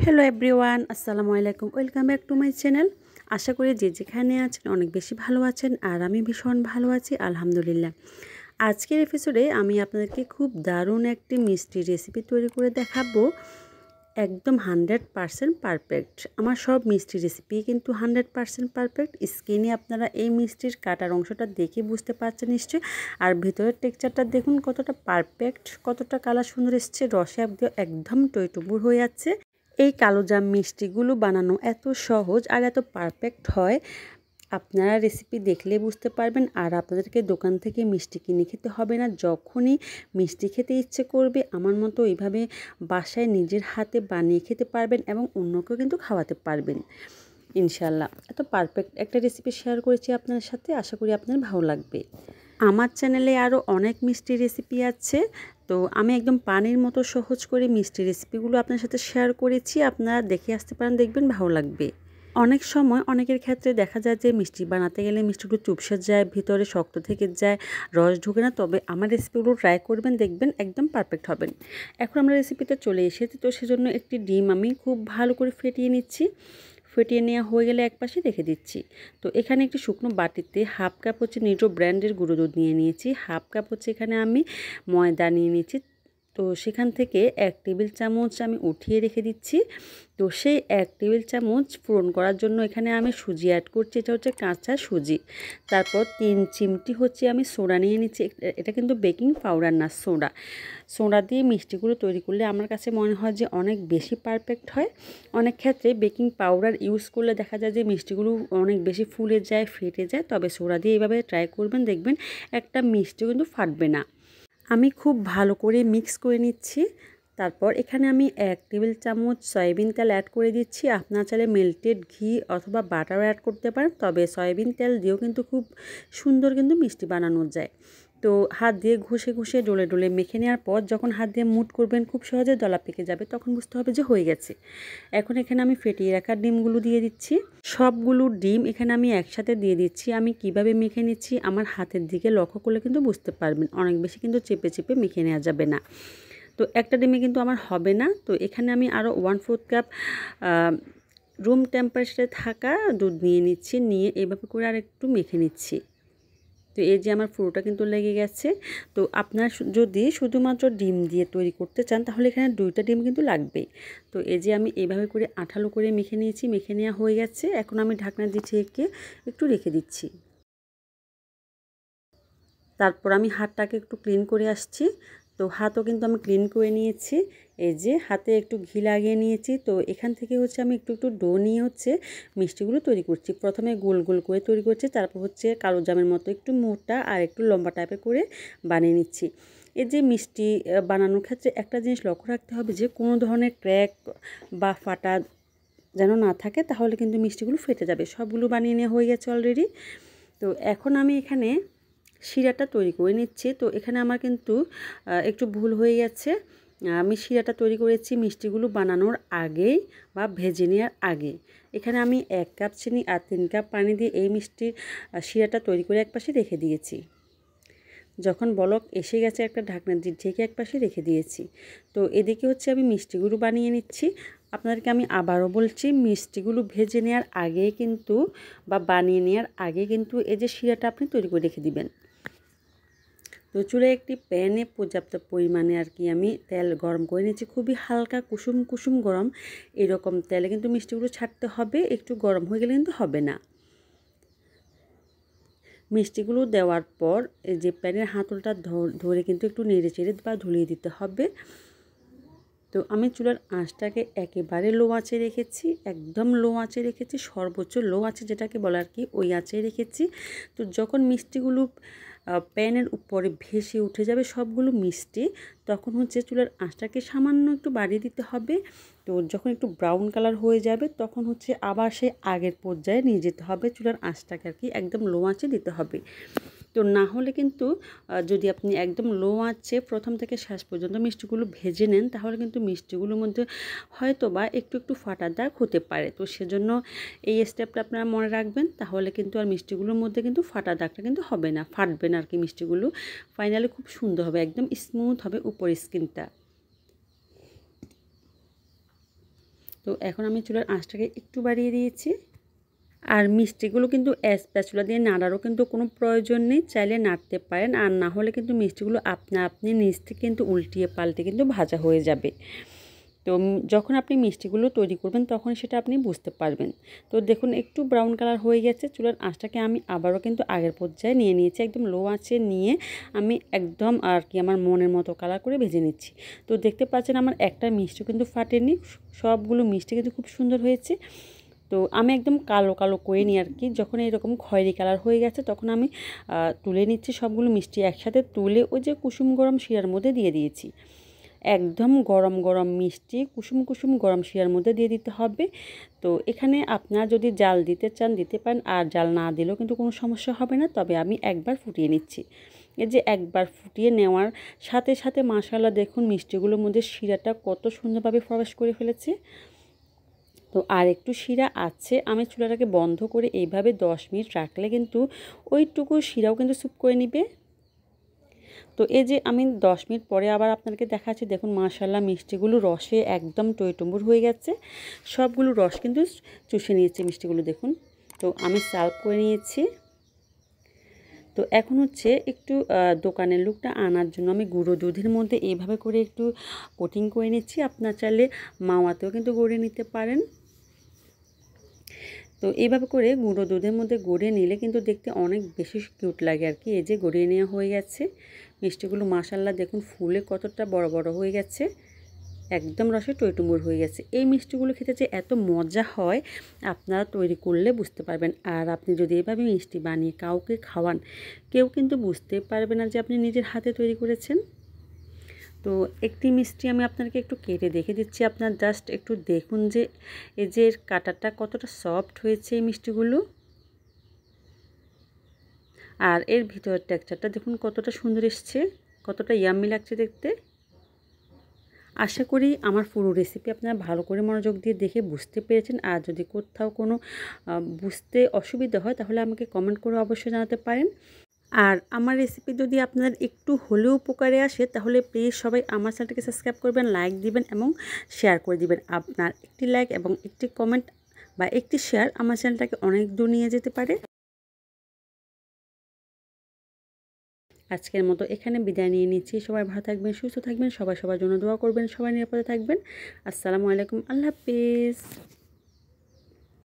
Hello everyone, আসসালামু আলাইকুম। Welcome back to my channel. আশা করি যে যেখানে আছেন অনেক বেশি ভালো আছেন, আর আমি ভীষণ ভালো আছি আলহামদুলিল্লাহ। আজকের এপিসোডে আমি আপনাদেরকে খুব দারুণ একটি মিষ্টি রেসিপি তৈরি করে দেখাবো। একদম 100% পারফেক্ট। আমার সব মিষ্টি রেসিপি কিন্তু 100% পারফেক্ট। স্কিনে আপনারা এই মিষ্টির কাটার অংশটা দেখে বুঝতে পারছেন নিশ্চয়ই। আর ভিতরের টেক্সচারটা দেখুন কতটা পারফেক্ট, কতটা কালার সুন্দর এসছে, রসে একদম টইটুম্বুর হয়ে যাচ্ছে। এই কালোজাম মিষ্টিগুলো বানানো এত সহজ আর এত পারফেক্ট হয়, আপনারা রেসিপি দেখলে বুঝতে পারবেন। আর আপনাদেরকে দোকান থেকে মিষ্টি কিনে খেতে হবে না। যখনই মিষ্টি খেতে ইচ্ছে করবে আমার মতো এইভাবে বাসায় নিজের হাতে বানিয়ে খেতে পারবেন এবং অন্যকেও কিন্তু খাওয়াতে পারবেন ইনশাল্লাহ। এত পারফেক্ট একটা রেসিপি শেয়ার করেছি আপনার সাথে, আশা করি আপনার ভালো লাগবে। আমার চ্যানেলে আরও অনেক মিষ্টি রেসিপি আছে, তো আমি একদম পানির মতো সহজ করে মিষ্টি রেসিপিগুলো আপনার সাথে শেয়ার করেছি। আপনারা দেখে আসতে পারেন, দেখবেন ভালো লাগবে। অনেক সময় অনেকের ক্ষেত্রে দেখা যায় যে মিষ্টি বানাতে গেলে মিষ্টিগুলো চুপসে যায়, ভিতরে শক্ত থেকে যায়, রস ঢোকে না। তবে আমার রেসিপিগুলো ট্রাই করবেন, দেখবেন একদম পারফেক্ট হবেন। এখন আমরা রেসিপিতে চলে এসেছি, তো সেজন্য একটি ডিম আমি খুব ভালো করে ফেটিয়ে নিচ্ছি। ফেটিয়ে নেওয়া হয়ে গেলে একপাশে রেখে দিচ্ছি। তো এখানে একটি শুকনো বাটিতে হাফ কাপ হচ্ছে নিডো ব্র্যান্ডের গুঁড়ো দুধ নিয়ে নিয়েছি, হাফ কাপ হচ্ছে এখানে আমি ময়দা নিয়ে নিয়েছি। তো সেখান থেকে 1 টেবিল চামচ আমি উঠিয়ে রেখে দিচ্ছি। তো সেই 1 টেবিল চামচ পূরণ করার জন্য এখানে আমি সুজি অ্যাড করছি, এটা হচ্ছে কাঁচা সুজি। তারপর 3 চিমটি হচ্ছে আমি সোডা নিয়ে নিচ্ছি। এটা কিন্তু বেকিং পাউডার না, সোডা। সোডা দিয়ে মিষ্টিগুলো তৈরি করলে আমার কাছে মনে হয় যে অনেক বেশি পারফেক্ট হয়। অনেক ক্ষেত্রে বেকিং পাউডার ইউজ করলে দেখা যায় যে মিষ্টিগুলো অনেক বেশি ফুলে যায়, ফেটে যায়। তবে সোডা দিয়ে এইভাবে ট্রাই করবেন, দেখবেন একটা মিষ্টিও কিন্তু ফাটবে না। আমি খুব ভালো করে মিক্স করে নিচ্ছি। তারপর এখানে আমি 1 টেবিল চামচ সয়াবিন তেল অ্যাড করে দিচ্ছি। আপনারা চাইলে মেল্টেড ঘি অথবা বাটারও অ্যাড করতে পারেন, তবে সয়াবিন তেল দিয়েও কিন্তু খুব সুন্দর কিন্তু মিষ্টি বানানো যায়। তো হাত দিয়ে ঘষে ঘষে ডলে ডলে মেখে নেওয়ার পর যখন হাত দিয়ে মুট করবেন খুব সহজে দলা পেকে যাবে, তখন বুঝতে হবে যে হয়ে গেছে। এখন এখানে আমি ফেটিয়ে রাখা ডিমগুলো দিয়ে দিচ্ছি। সবগুলো ডিম এখানে আমি একসাথে দিয়ে দিচ্ছি। আমি কিভাবে মেখে নিচ্ছি আমার হাতের দিকে লক্ষ্য করলে কিন্তু বুঝতে পারবেন। অনেক বেশি কিন্তু চেপে চেপে মেখে নেওয়া যাবে না। তো একটা ডিমে কিন্তু আমার হবে না। তো এখানে আমি আরও 1/4 কাপ রুম টেম্পারেচারে থাকা দুধ নিয়ে নিচ্ছি, নিয়ে এভাবে করে আর একটু মেখে নিচ্ছি। তো এই যে আমার পুরোটা কিন্তু লেগে গেছে। তো আপনার যদি শুধুমাত্র ডিম দিয়ে তৈরি করতে চান তাহলে এখানে 2টা ডিম কিন্তু লাগবেই। তো এই যে আমি এইভাবে করে আঠালো করে মেখে নিয়েছি, মেখে নেওয়া হয়ে গেছে। এখন আমি ঢাকনা দিয়ে ঢেকে একটু রেখে দিচ্ছি। তারপর আমি হাতটাকে একটু ক্লিন করে আসছি। তো হাতও কিন্তু আমি ক্লিন করে নিয়েছি। এই যে হাতে একটু ঘি লাগিয়ে নিয়েছি। তো এখান থেকে হচ্ছে আমি একটু একটু ডো নিয়ে হচ্ছে মিষ্টিগুলো তৈরি করছি। প্রথমে গোল গোল করে তৈরি করছি, তারপর হচ্ছে কালো জামের মতো একটু মোটা আর একটু লম্বা টাইপের করে বানিয়ে নিচ্ছি। এই যে মিষ্টি বানানোর ক্ষেত্রে একটা জিনিস লক্ষ্য রাখতে হবে যে কোনো ধরনের ক্র্যাক বা ফাটা যেন না থাকে, তাহলে কিন্তু মিষ্টিগুলো ফেটে যাবে। সবগুলো বানিয়ে নেওয়া হয়ে গেছে অলরেডি। তো এখন আমি এখানে শিরাটা তৈরি করে নিচ্ছি। তো এখানে আমার কিন্তু একটু ভুল হয়ে গেছে। আমি শিরাটা তৈরি করেছি মিষ্টিগুলো বানানোর আগেই বা ভেজে নেওয়ার আগে। এখানে আমি 1 কাপ চিনি আর 3 কাপ পানি দিয়ে এই মিষ্টির শিরাটা তৈরি করে একপাশে রেখে দিয়েছি। যখন বলক এসে গেছে একটা ঢাকনা দিয়ে ঢেকে একপাশে রেখে দিয়েছি। তো এদিকে হচ্ছে আমি মিষ্টিগুলো বানিয়ে নিচ্ছি। আপনাদেরকে আমি আবারও বলছি, মিষ্টিগুলো ভেজে নেওয়ার আগে কিন্তু বা বানিয়ে নেওয়ার আগে কিন্তু এই যে শিরাটা আপনি তৈরি করে রেখে দিবেন। তো চুলায় একটি প্যানে পর্যাপ্ত পরিমাণে আমি তেল গরম করে নিচ্ছি। খুবই হালকা কুসুম কুসুম গরম, এরকম তেলে কিন্তু মিষ্টিগুলো ছাড়তে হবে। একটু গরম হয়ে গেলে কিন্তু হবে না। মিষ্টিগুলো দেওয়ার পর এই যে প্যানের হাতলটা ধরে কিন্তু একটু নেড়ে চেড়ে বা ধুলিয়ে দিতে হবে। তো আমি চুলার আঁচটাকে একেবারে লো আঁচে রেখেছি, একদম লো আঁচে রেখেছি, সর্বোচ্চ লো আঁচে যেটাকে বলে ওই আঁচে রেখেছি। তো যখন মিষ্টিগুলো প্যানের উপরে ভেসে উঠে যাবে সবগুলো মিষ্টি, তখন হচ্ছে চুলার আঁচটাকে সামান্য একটু বাড়িয়ে দিতে হবে। তো যখন একটু ব্রাউন কালার হয়ে যাবে তখন হচ্ছে আবার সেই আগের পর্যায়ে নিয়ে যেতে হবে। চুলার আঁচটাকে একদম লো আঁচে দিতে হবে। তো না হলে কিন্তু যদি আপনি একদম লো আঁচে প্রথম থেকে শেষ পর্যন্ত মিষ্টিগুলো ভেজে নেন, তাহলে কিন্তু মিষ্টিগুলোর মধ্যে হয়তো বা একটু একটু ফাটা দাগ হতে পারে। তো সেজন্য এই স্টেপটা আপনারা মনে রাখবেন, তাহলে কিন্তু আর মিষ্টিগুলোর মধ্যে কিন্তু ফাটা দাগটা কিন্তু হবে না, ফাটবে না মিষ্টিগুলো। ফাইনালি খুব সুন্দর হবে, একদম স্মুথ হবে উপরের স্কিনটা। তো এখন আমি চুলার আঁচটাকে একটু বাড়িয়ে দিয়েছি। আর মিষ্টিগুলো কিন্তু স্প্যাচুলা দিয়ে নাড়ারও কিন্তু কোনো প্রয়োজন নেই, চাইলে নাড়তে পারেন, আর না হলে কিন্তু মিষ্টিগুলো আপনি নিচ থেকে কিন্তু উল্টিয়ে পাল্টে কিন্তু ভাজা হয়ে যাবে। তো যখন আপনি মিষ্টিগুলো তৈরি করবেন তখন সেটা আপনি বুঝতে পারবেন। তো দেখুন একটু ব্রাউন কালার হয়ে গেছে। চুলার আঁচটাকে আমি আবারও কিন্তু আগের পর্যায়ে নিয়ে নিয়েছি, একদম লো আঁচে নিয়ে আমি একদম আর কি আমার মনের মতো কালার করে ভেজে নিচ্ছি। তো দেখতে পাচ্ছেন আমার একটা মিষ্টি কিন্তু ফাটেনি, সবগুলো মিষ্টি কিন্তু খুব সুন্দর হয়েছে। তো আমি একদম কালো কালো করে নিই আর কি। যখন এরকম খয়েরি কালার হয়ে গেছে তখন আমি তুলে নিচ্ছি সবগুলো মিষ্টি একসাথে তুলে ওই যে কুসুম গরম শিরার মধ্যে দিয়ে দিয়েছি। একদম গরম গরম মিষ্টি কুসুম কুসুম গরম শিরার মধ্যে দিয়ে দিতে হবে। তো এখানে আপনারা যদি জাল দিতে চান দিতে পারেন, আর জাল না দিলেও কিন্তু কোনো সমস্যা হবে না। তবে আমি একবার ফুটিয়ে নিচ্ছি। এই যে একবার ফুটিয়ে নেওয়ার সাথে সাথে মাশাআল্লাহ দেখুন মিষ্টিগুলোর মধ্যে শিরাটা কত সুন্দরভাবে প্রবেশ করে ফেলেছে। তো আর একটু শিরা আছে, আমি চুলাটাকে বন্ধ করে এইভাবে 10 মিনিট রাখলে কিন্তু ওইটুকু শিরাও কিন্তু স্যুপ করে নিবে। তো এই যে আমি 10 মিনিট পরে আবার আপনাদেরকে দেখাচ্ছি। দেখুন মাশাআল্লাহ মিষ্টিগুলো রসে একদম টইটুম্বুর হয়ে গেছে, সবগুলো রস কিন্তু চুষে নিয়েছে মিষ্টিগুলো দেখুন। তো আমি সার্ভ করে নিয়েছি। তো এখন হচ্ছে একটু দোকানের লুকটা আনার জন্য আমি গুঁড়ো দুধের মধ্যে এইভাবে করে একটু কোটিং করে নিচ্ছি। আপনার চাইলে মাওয়াতেও কিন্তু গড়ে নিতে পারেন। তো এইভাবে করে গুঁড়ো দুধের মধ্যে গড়িয়ে নিলে কিন্তু দেখতে অনেক বেশি কিউট লাগে আর কি। এই যে গড়িয়ে নেওয়া হয়ে গেছে মিষ্টিগুলো, মাশাআল্লাহ দেখুন ফুলে কতটা বড় বড় হয়ে গেছে, একদম রসে টইটুম্বুর হয়ে গেছে। এই মিষ্টিগুলো খেতে যে এত মজা হয় আপনারা তৈরি করলে বুঝতে পারবেন। আর আপনি যদি এভাবে মিষ্টি বানিয়ে কাউকে খাওয়ান, কেউ কিন্তু বুঝতে পারবে না যে আপনি নিজের হাতে তৈরি করেছেন। তো একটি মিষ্টি আমি আপনাদেরকে একটু কেটে দেখে দিচ্ছি, আপনার জাস্ট একটু দেখুন যে এই যে কাটাটা কতটা সফট হয়েছে এই মিষ্টিগুলো, আর এর ভিতরের টেক্সচারটা দেখুন কতটা সুন্দর এসছে, কতটা ইয়াম্মি লাগছে দেখতে। আশা করি আমার পুরো রেসিপি আপনারা ভালো করে মনোযোগ দিয়ে দেখে বুঝতে পেরেছেন। আর যদি কোথাও কোনো বুঝতে অসুবিধা হয় তাহলে আমাকে কমেন্ট করে অবশ্যই জানাতে পারেন। আর আমার রেসিপি যদি আপনার একটু হলেও উপকারে আসে তাহলে প্লিজ সবাই আমার চ্যানেলটাকে সাবস্ক্রাইব করবেন, লাইক দিবেন এবং শেয়ার করে দিবেন। আপনার একটি লাইক এবং একটি কমেন্ট বা একটি শেয়ার আমার চ্যানেলটাকে অনেক দূর নিয়ে যেতে পারে। আজকের মতো এখানে বিদায় নিয়ে নিচ্ছি। সবাই ভালো থাকবেন, সুস্থ থাকবেন, সবাই সবার জন্য দোয়া করবেন, সবাই নিরাপদে থাকবেন। আসসালামু আলাইকুম, আল্লাহ হাফিজ।